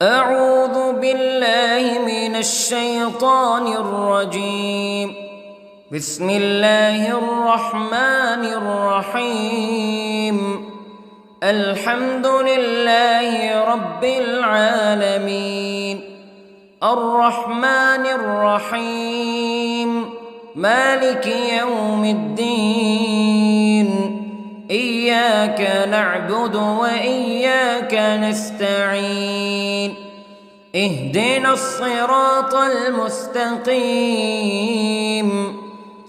أعوذ بالله من الشيطان الرجيم. بسم الله الرحمن الرحيم. الحمد لله رب العالمين، الرحمن الرحيم، مالك يوم الدين. إياك نعبد وإياك نستعين. اهدنا الصراط المستقيم،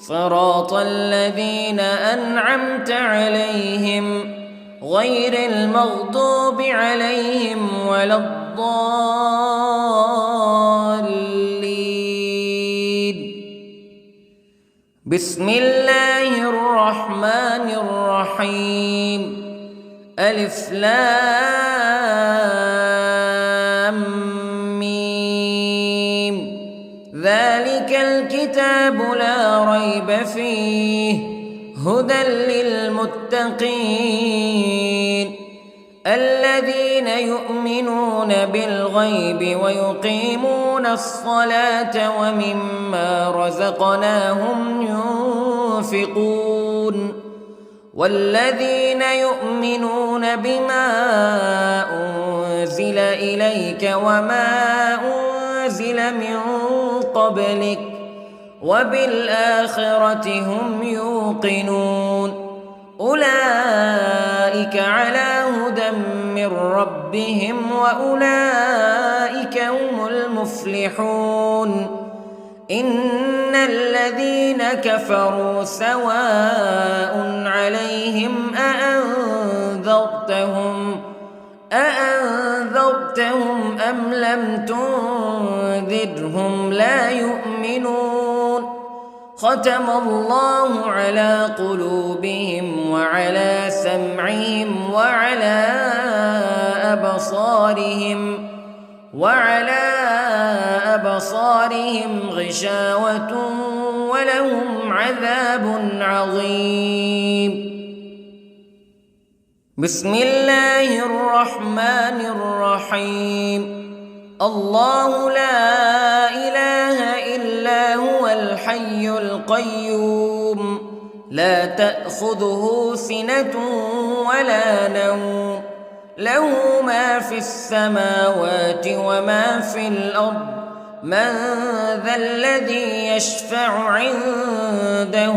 صراط الذين أنعمت عليهم غير المغضوب عليهم ولا الضالين. بسم الله الرحمن الرحيم. ألف لام ميم. ذلك الكتاب لا ريب فيه هدى للمتقين الذين يؤمنون بالغيب ويقيمون الصلاة ومما رزقناهم ينفقون والذين يؤمنون بما أنزل إليك وما أنزل من قبلك وبالآخرة هم يوقنون. أولئك على هدى من ربهم وأولئك هم المفلحون. إن الذين كفروا سواء عليهم أأنذرتهم أم لم تنذرهم لا يؤمنون. ختم الله على قلوبهم وعلى سمعهم وعلى أبصارهم غشاوة ولهم عذاب عظيم. بسم الله الرحمن الرحيم. الله لا إله إلا هو الحي القيوم لا تأخذه سنة ولا نوم له ما في السماوات وما في الأرض. من ذا الذي يشفع عنده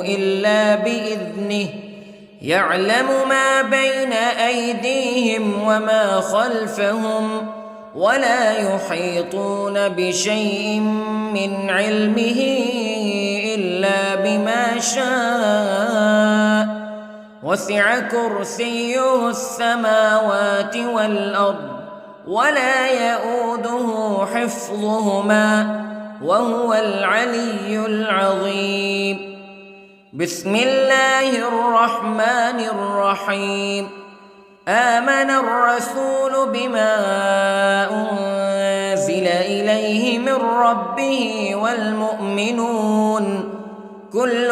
إلا بإذنه يعلم ما بين أيديهم وما خلفهم ولا يحيطون بشيء من علمه إلا بما شاء. وسع كرسيه السماوات والأرض ولا يؤوده حفظهما وهو العلي العظيم. بسم الله الرحمن الرحيم. آمن الرسول بما أنزل إليه من ربه والمؤمنون كل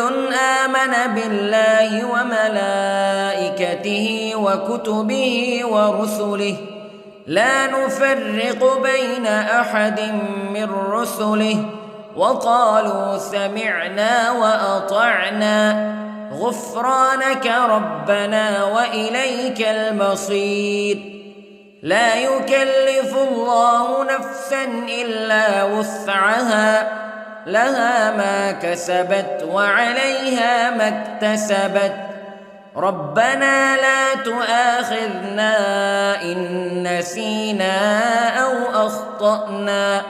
آمن بالله وملائكته وكتبه ورسله لا نفرق بين أحد من رسله وقالوا سمعنا وأطعنا غفرانك ربنا وإليك المصير. لا يكلف الله نفسا إلا وسعها لها ما كسبت وعليها ما اكتسبت. ربنا لا تؤاخذنا إن نسينا أو أخطأنا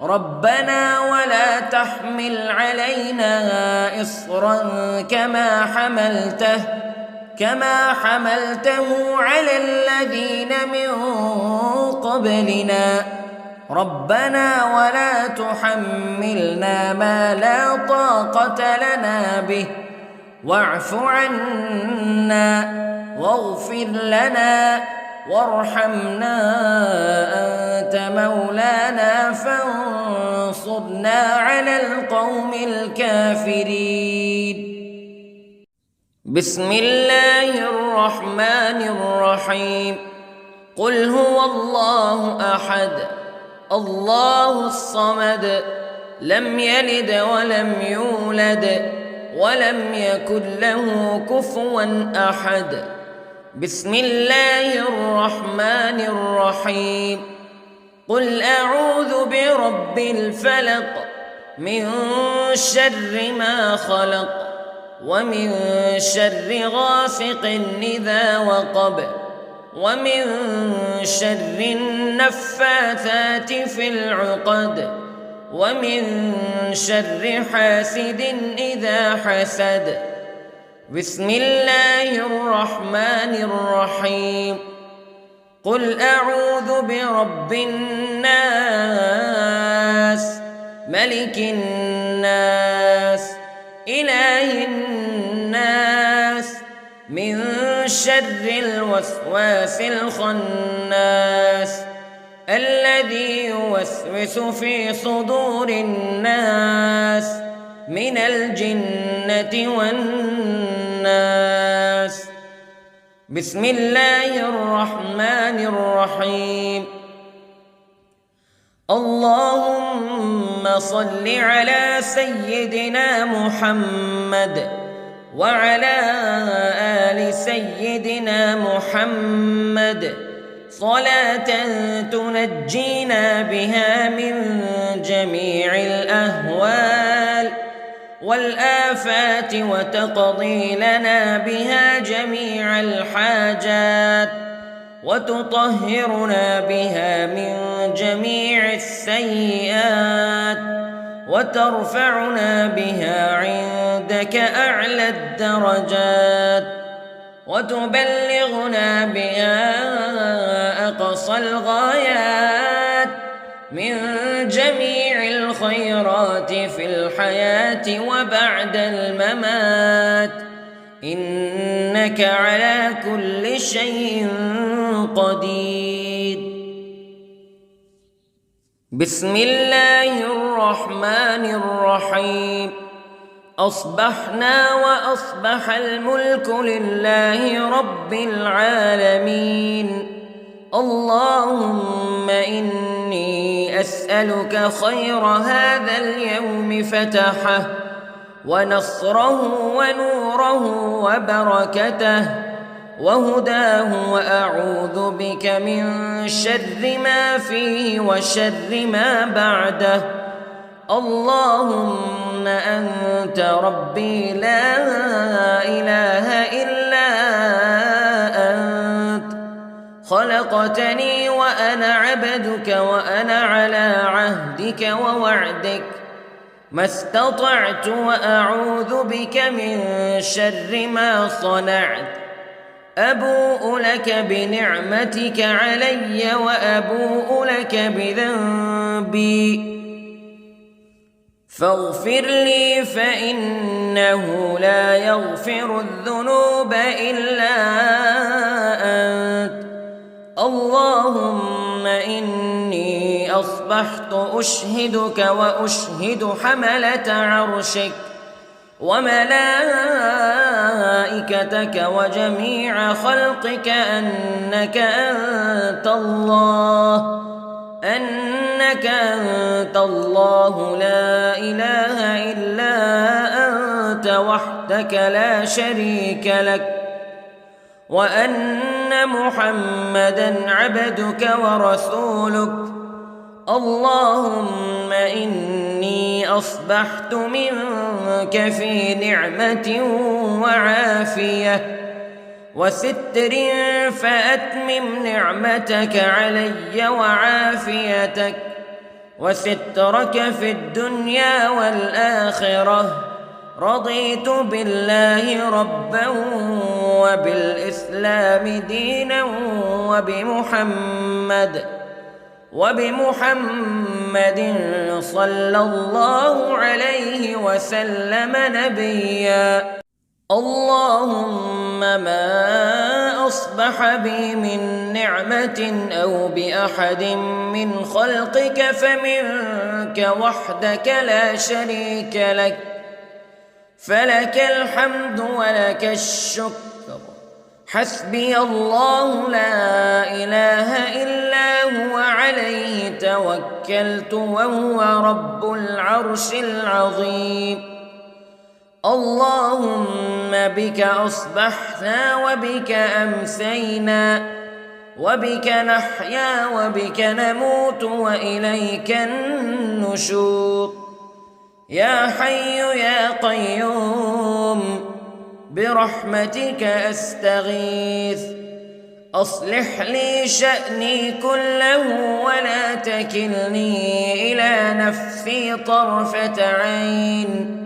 ربنا ولا تحمل علينا إصرا كما حملته على الذين من قبلنا ربنا ولا تحملنا ما لا طاقة لنا به واعف عنا واغفر لنا وارحمنا أنت مولانا فانصرنا على القوم الكافرين. بسم الله الرحمن الرحيم. قل هو الله أحد الله الصمد لم يلد ولم يولد ولم يكن له كفوا أحد. بسم الله الرحمن الرحيم. قل أعوذ برب الفلق من شر ما خلق ومن شر غاسق إذا وقب ومن شر النفاثات في العقد ومن شر حاسد إذا حسد. بسم الله الرحمن الرحيم. قل أعوذ برب الناس ملك الناس إله الناس من شر الوسواس الخناس الذي يوسوس في صدور الناس من الجنة والناس. بسم الله الرحمن الرحيم. اللهم صل على سيدنا محمد وعلى آل سيدنا محمد صلاة تنجينا بها من جميع الأهوال والآفات وتقضي لنا بها جميع الحاجات وتطهرنا بها من جميع السيئات وترفعنا بها عندك أعلى الدرجات وتبلغنا بها أقصى الغايات من جميع الخيرات في الحياة وبعد الممات إنك على كل شيء قدير. بسم الله الرحمن الرحيم. أصبحنا وأصبح الملك لله رب العالمين. اللهم إني أسألك خير هذا اليوم فتحه ونصره ونوره وبركته وهداه وأعوذ بك من شر ما فيه وشر ما بعده. اللهم أنت ربي لا إله إلا أنت خلقتني وأنا عبدك وأنا على عهدك ووعدك ما استطعت وأعوذ بك من شر ما صنعت. أبوء لك بنعمتك علي وأبوء لك بذنبي فاغفر لي فإنه لا يغفر الذنوب إلا أنت. اللهم إني أصبحت أشهدك وأشهد حملة عرشك وملائكتك وجميع خلقك أنك أنت الله لا إله إلا أنت وحدك لا شريك لك وأن محمدًا عبدك ورسولك. اللهم إني أصبحت منك في نعمة وعافية وستر فأتمم نعمتك علي وعافيتك وسترك في الدنيا والآخرة. رضيت بالله ربا وبالإسلام دينا وبمحمد صلى الله عليه وسلم نبيا. اللهم ما أصبح بي من نعمة أو بأحد من خلقك فمنك وحدك لا شريك لك فلك الحمد ولك الشكر حسبي الله لا إله إلا هو عليه توكلت وهو رب العرش العظيم. اللهم بك أصبحنا وبك أمسينا وبك نحيا وبك نموت وإليك النشور. يا حي يا قيوم برحمتك أستغيث، أصلح لي شأني كله ولا تكلني إلى نفسي طرفة عين.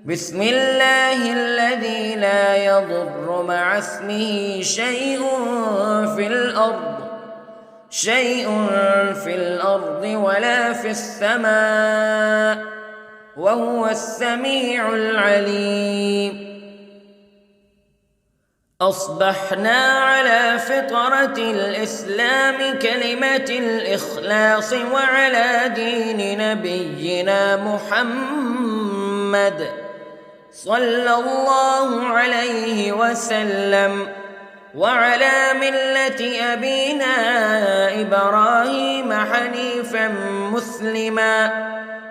بسم الله الذي لا يضر مع اسمه شيء في الأرض ولا في السماء وهو السميع العليم. أصبحنا على فطرة الإسلام كلمة الإخلاص وعلى دين نبينا محمد صلى الله عليه وسلم وعلى ملة أبينا إبراهيم حنيفا مسلما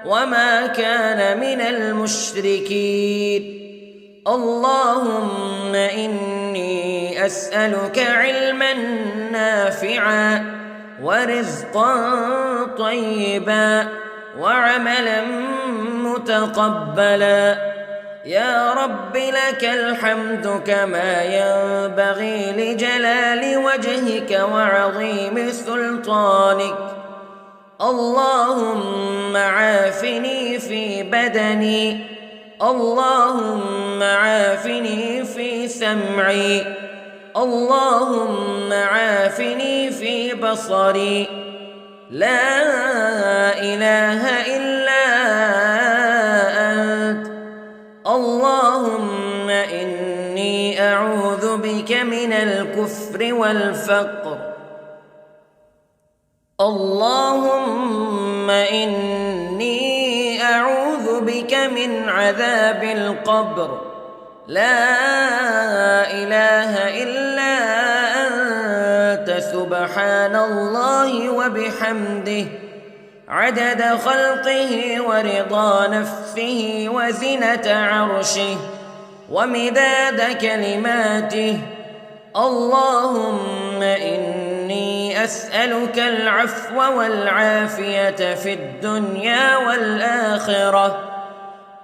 وما كان من المشركين. اللهم إني أسألك علما نافعا ورزقا طيبا وعملا متقبلا. يا رب لك الحمد كما ينبغي لجلال وجهك وعظيم سلطانك. اللهم عافني في بدني، اللهم عافني في سمعي، اللهم عافني في بصري. لا إله إلا أنت. اللهم إني أعوذ بك من الكفر والفقر. اللهم إني أعوذ بك من عذاب القبر. لا إله إلا أنت سبحان الله وبحمده عدد خلقه ورضا نفسه وزنة عرشه ومداد كلماته. اللهم إني أسألك العفو والعافية في الدنيا والآخرة.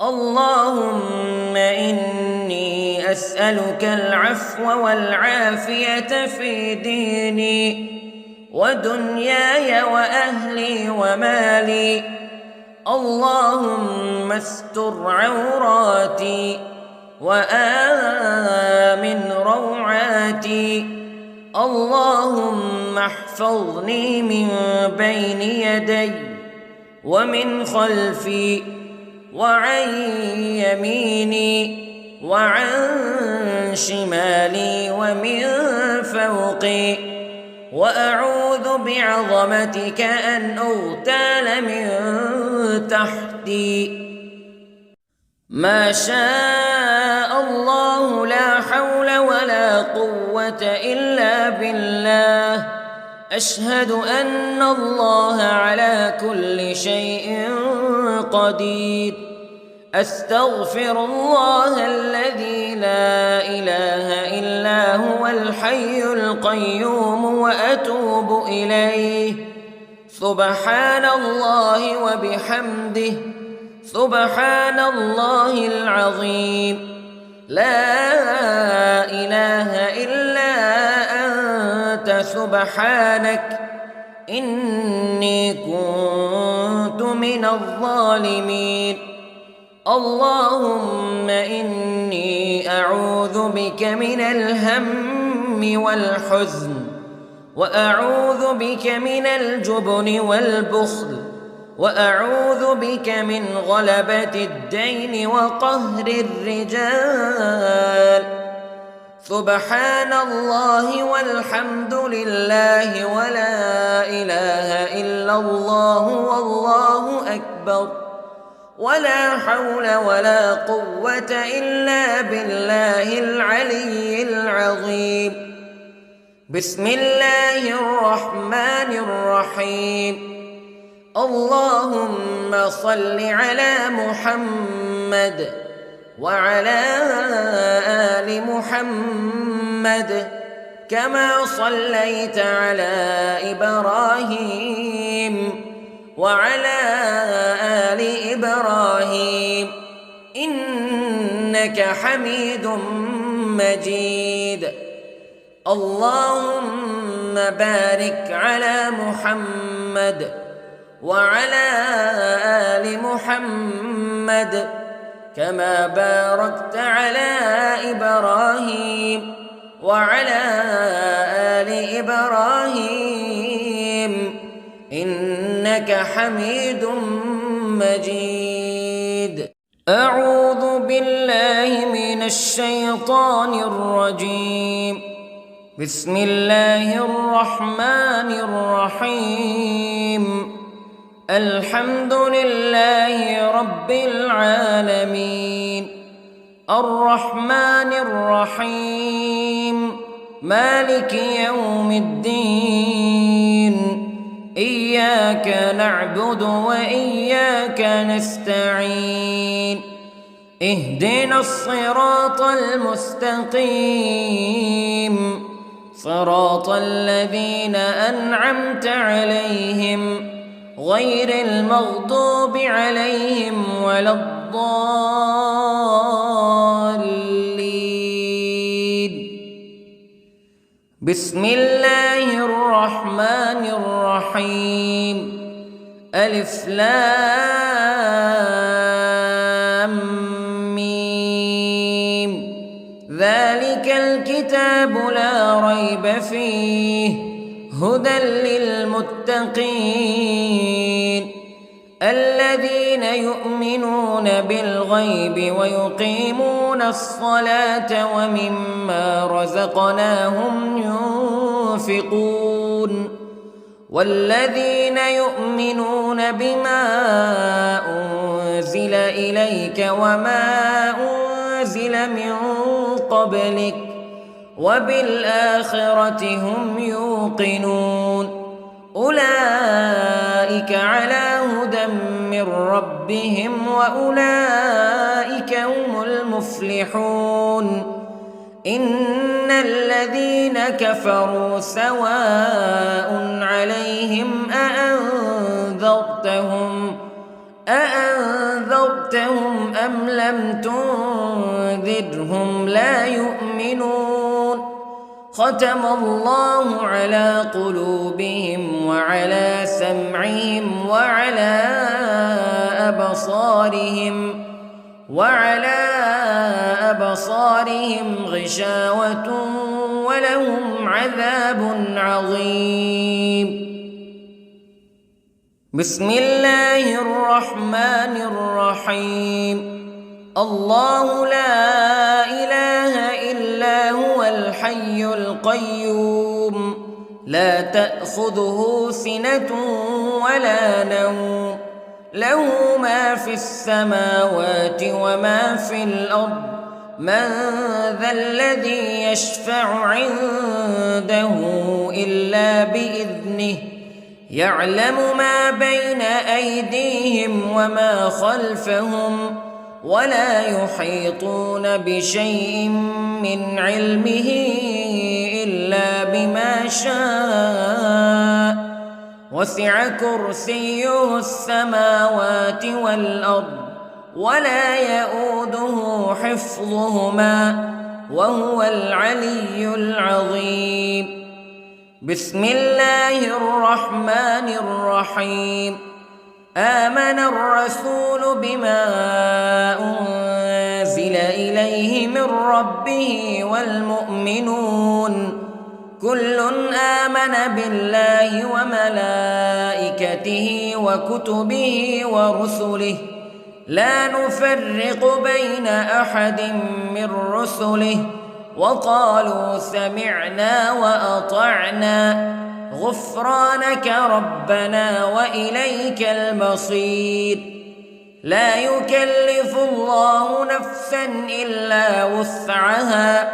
اللهم إني أسألك العفو والعافية في ديني ودنياي وأهلي ومالي. اللهم استر عوراتي وآمن روعاتي. اللهم احفظني من بين يدي ومن خلفي وعن يميني وعن شمالي ومن فوقي، وأعوذ بعظمتك أن أغتال من تحتي. ما شاء الله لا حول ولا قوة إلا بالله. أشهد أن الله على كل شيء قدير. أستغفر الله الذي لا إله إلا هو الحي القيوم وأتوب إليه. سبحان الله وبحمده سبحان الله العظيم. لا إله إلا أنت سبحانك إني كنت من الظالمين. اللهم إني أعوذ بك من الهم والحزن، وأعوذ بك من الجبن والبخل، وأعوذ بك من غلبة الدين وقهر الرجال. سبحان الله والحمد لله ولا إله إلا الله والله أكبر. ولا حول ولا قوة إلا بالله العلي العظيم. بسم الله الرحمن الرحيم. اللهم صل على محمد وعلى آل محمد كما صليت على إبراهيم وعلى آل إبراهيم إنك حميد مجيد. اللهم بارك على محمد وعلى آل محمد كما باركت على إبراهيم وعلى آل إبراهيم إنك حميد مجيد. أعوذ بالله من الشيطان الرجيم. بسم الله الرحمن الرحيم. الحمد لله رب العالمين الرحمن الرحيم مالك يوم الدين إياك نعبد وإياك نستعين اهدنا الصراط المستقيم صراط الذين أنعمت عليهم غير المغضوب عليهم ولا الضالين. بسم الله الرحمن الرحيم. ألف لام ميم. ذلك الكتاب لا ريب فيه هدى للمتقين الذين يؤمنون بالغيب ويقيمون الصلاة ومما رزقناهم ينفقون والذين يؤمنون بما أنزل إليك وما أنزل من قبلك وبالآخرة هم يوقنون أولئك على هدى من ربهم وأولئك هم المفلحون. إن الذين كفروا سواء عليهم أأنذرتهم أم لم تنذرهم لا يؤمنون. ختم الله على قلوبهم وعلى سمعهم وعلى أبصارهم غشاوة ولهم عذاب عظيم. بسم الله الرحمن الرحيم. الله لا إله إلا هو الحي القيوم لا تأخذه سنة ولا نوم له ما في السماوات وما في الأرض من ذا الذي يشفع عنده إلا بإذنه يعلم ما بين أيديهم وما خلفهم ولا يحيطون بشيء من علمه إلا بما شاء وسع كرسيه السماوات والأرض ولا يؤوده حفظهما وهو العلي العظيم. بسم الله الرحمن الرحيم. آمن الرسول بما أنزل إليه من ربه والمؤمنون كل آمن بالله وملائكته وكتبه ورسله لا نفرق بين أحد من رسله وقالوا سمعنا وأطعنا غفرانك ربنا وإليك المصير. لا يكلف الله نفسا إلا وسعها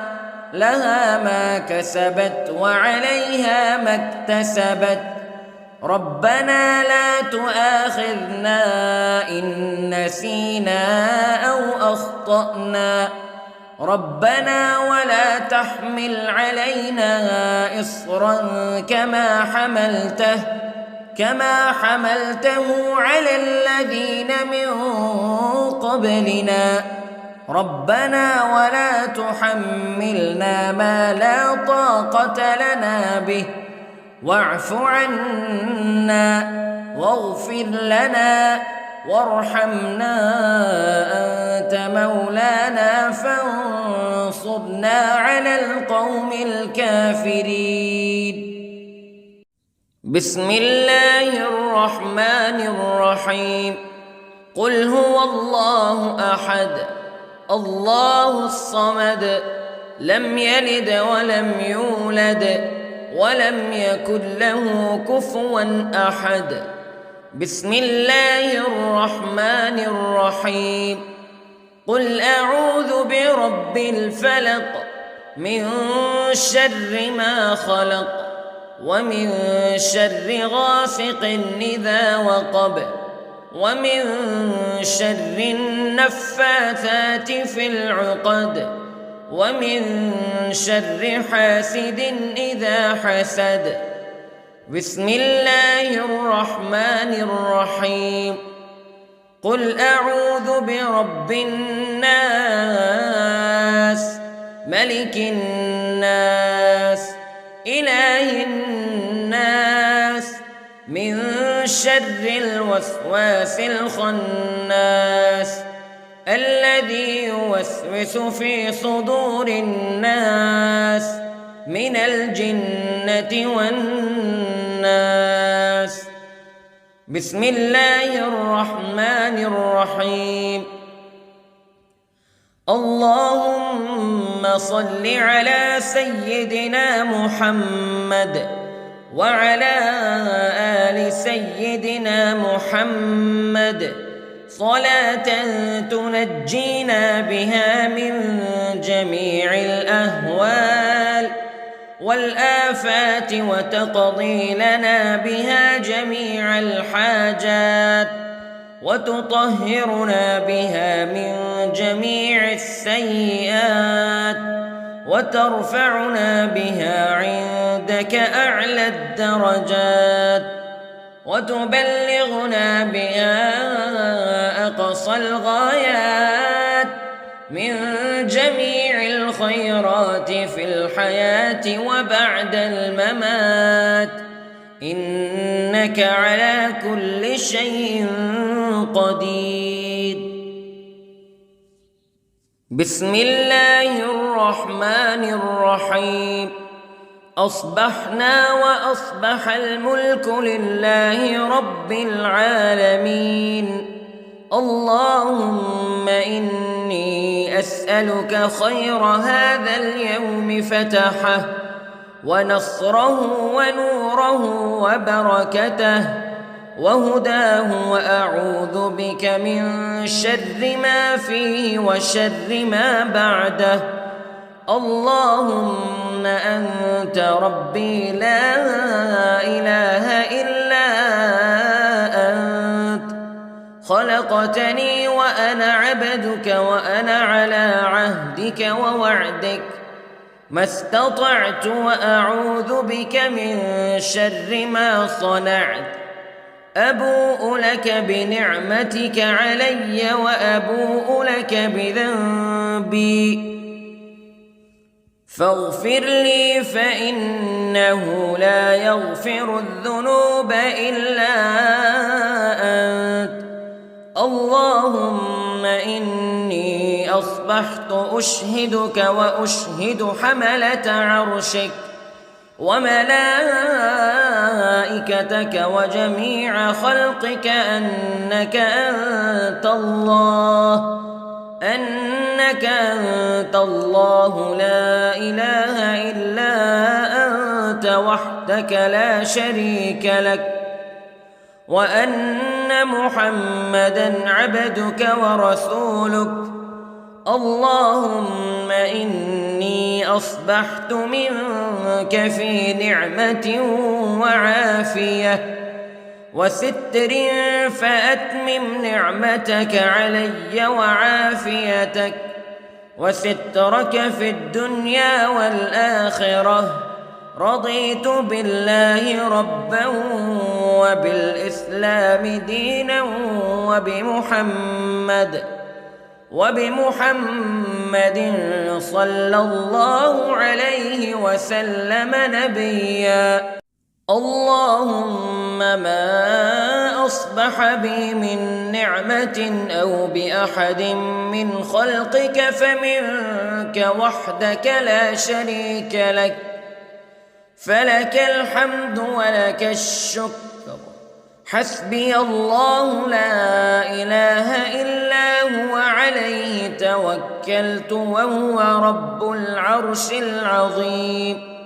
لها ما كسبت وعليها ما اكتسبت ربنا لا تؤاخذنا إن نسينا أو أخطأنا ربنا ولا تحمل علينا إصرا كما حملته على الذين من قبلنا ربنا ولا تحملنا ما لا طاقة لنا به واعف عنا واغفر لنا وارحمنا أنت مولانا فانصرنا على القوم الكافرين. بسم الله الرحمن الرحيم. قل هو الله أحد الله الصمد لم يلد ولم يولد ولم يكن له كفوا أحد. بسم الله الرحمن الرحيم. قل أعوذ برب الفلق من شر ما خلق ومن شر غاسق إذا وقب ومن شر النفاثات في العقد ومن شر حاسد إذا حسد. بسم الله الرحمن الرحيم. قل أعوذ برب الناس ملك الناس إله الناس من شر الوسواس الخناس الذي يوسوس في صدور الناس من الجنة والناس. بسم الله الرحمن الرحيم. اللهم صل على سيدنا محمد وعلى آل سيدنا محمد صلاة تنجينا بها من جميع الأهوال والآفات وتقضي لنا بها جميع الحاجات وتطهرنا بها من جميع السيئات وترفعنا بها عندك أعلى الدرجات وتبلغنا بها أقصى الغايات من جميع الخيرات في الحياة وبعد الممات إنك على كل شيء قدير. بسم الله الرحمن الرحيم. أصبحنا وأصبح الملك لله رب العالمين. اللهم إني أسألك خير هذا اليوم فتحه ونصره ونوره وبركته وهداه وأعوذ بك من شر ما فيه وشر ما بعده. اللهم أنت ربي لا إله إلا أنت خلقتني وأنا عبدك وأنا على عهدك ووعدك ما استطعت وأعوذ بك من شر ما صنعت. أبوء لك بنعمتك علي وأبوء لك بذنبي فاغفر لي فإنه لا يغفر الذنوب إلا أنت. اللهم إني أصبحت أشهدك وأشهد حملة عرشك وملائكتك وجميع خلقك أنك أنت الله لا إله إلا أنت وحدك لا شريك لك وأن أن محمدًا عبدك ورسولك. اللهم إني أصبحت منك في نعمة وعافية وستر، فأتمم نعمتك علي وعافيتك وسترك في الدنيا والآخرة. رضيت بالله ربًا وبالإسلام دينًا وبمحمد صلى الله عليه وسلم نبيًا. اللهم ما أصبح بي من نعمة أو بأحد من خلقك فمنك وحدك لا شريك لك، فلك الحمد ولك الشكر. حسبي الله لا إله إلا هو، عليه توكلت وهو رب العرش العظيم.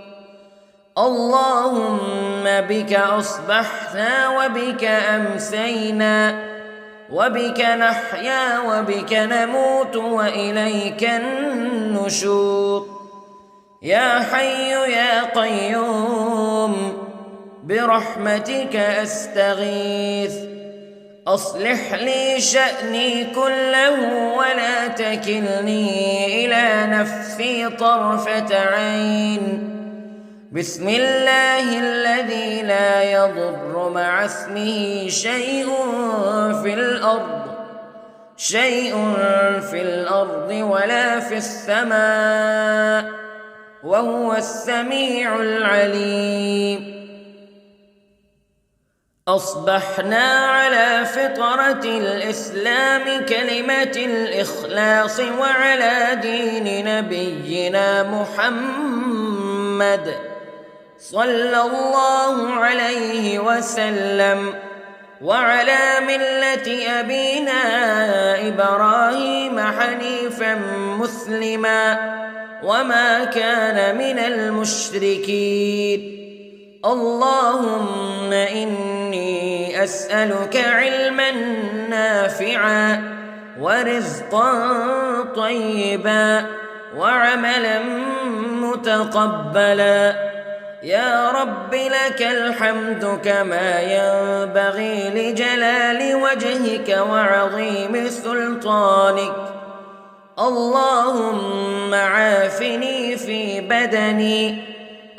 اللهم بك أصبحنا وبك أمسينا وبك نحيا وبك نموت وإليك النشور. يا حي يا قيوم برحمتك أستغيث، أصلح لي شأني كله ولا تكلني إلى نفسي طرفة عين. بسم الله الذي لا يضر مع اسمه شيء في الأرض ولا في السماء، وهو السميع العليم. أصبحنا على فطرة الإسلام كلمة الإخلاص وعلى دين نبينا محمد صلى الله عليه وسلم، وعلى ملة أبينا إبراهيم حنيفا مسلما وما كان من المشركين. اللهم إني أسألك علما نافعا ورزقا طيبا وعملا متقبلا. يا رب لك الحمد كما ينبغي لجلال وجهك وعظيم سلطانك. اللهم عافني في بدني،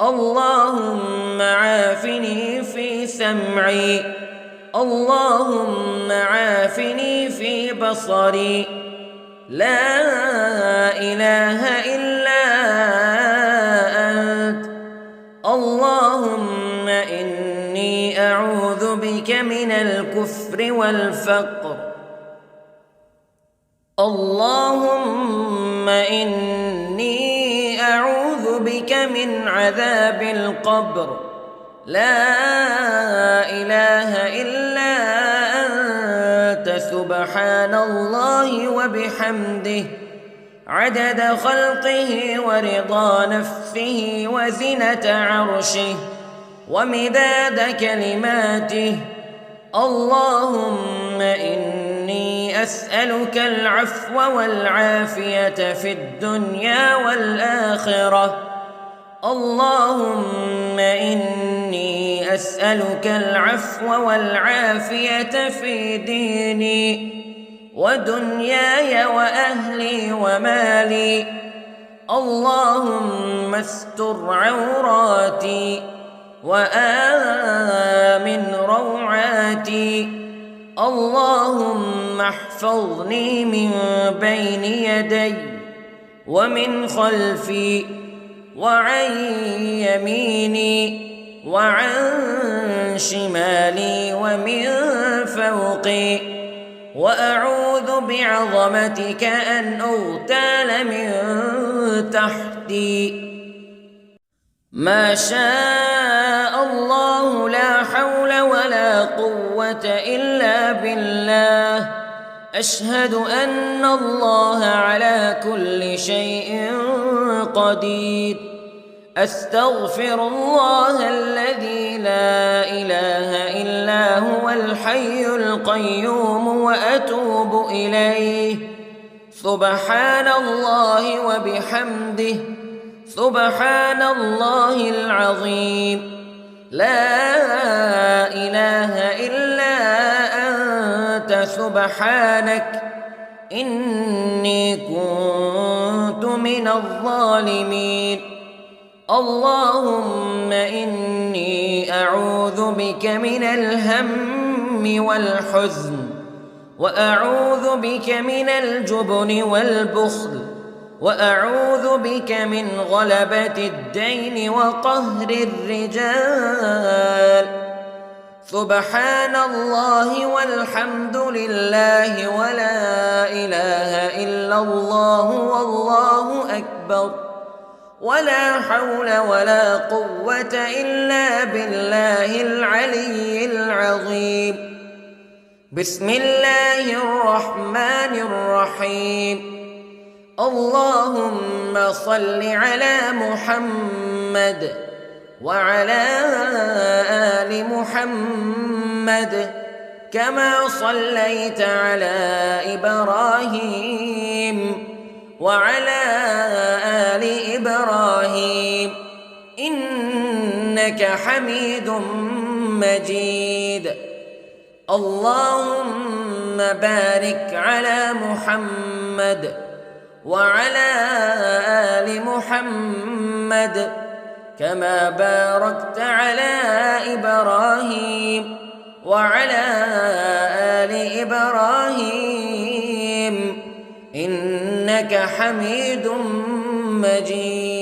اللهم عافني في سمعي، اللهم عافني في بصري. لا إله إلا أنت. اللهم إني أعوذ بك من الكفر والفقر. اللهم إني أعوذ بك من عذاب القبر. لا إله إلا أنت، سبحان الله وبحمده، عدد خلقه ورضا نفسه وزنة عرشه ومداد كلماته. اللهم إني أسألك العفو والعافية في الدنيا والآخرة. اللهم إني أسألك العفو والعافية في ديني ودنياي وأهلي ومالي. اللهم استر عوراتي وآمن روعاتي. اللهم احفظني من بين يدي ومن خلفي وعن يميني وعن شمالي ومن فوقي، وأعوذ بعظمتك أن أغتال من تحتي. ما شاء الله لا حول ولا قوة إلا بالله. أشهد أن الله على كل شيء قدير. أستغفر الله الذي لا إله إلا هو الحي القيوم وأتوب إليه. سبحان الله وبحمده، سبحان الله العظيم. لا إله إلا أنت سبحانك إني كنت من الظالمين. اللهم إني أعوذ بك من الهم والحزن، وأعوذ بك من الجبن والبخل، وأعوذ بك من غلبة الدين وقهر الرجال. سبحان الله والحمد لله ولا إله إلا الله والله أكبر، ولا حول ولا قوة إلا بالله العلي العظيم. بسم الله الرحمن الرحيم. اللهم صل على محمد وعلى آل محمد كما صليت على إبراهيم وعلى آل إبراهيم إنك حميد مجيد. اللهم بارك على محمد وعلى آل محمد كما باركت على إبراهيم وعلى آل إبراهيم إنك حميد مجيد.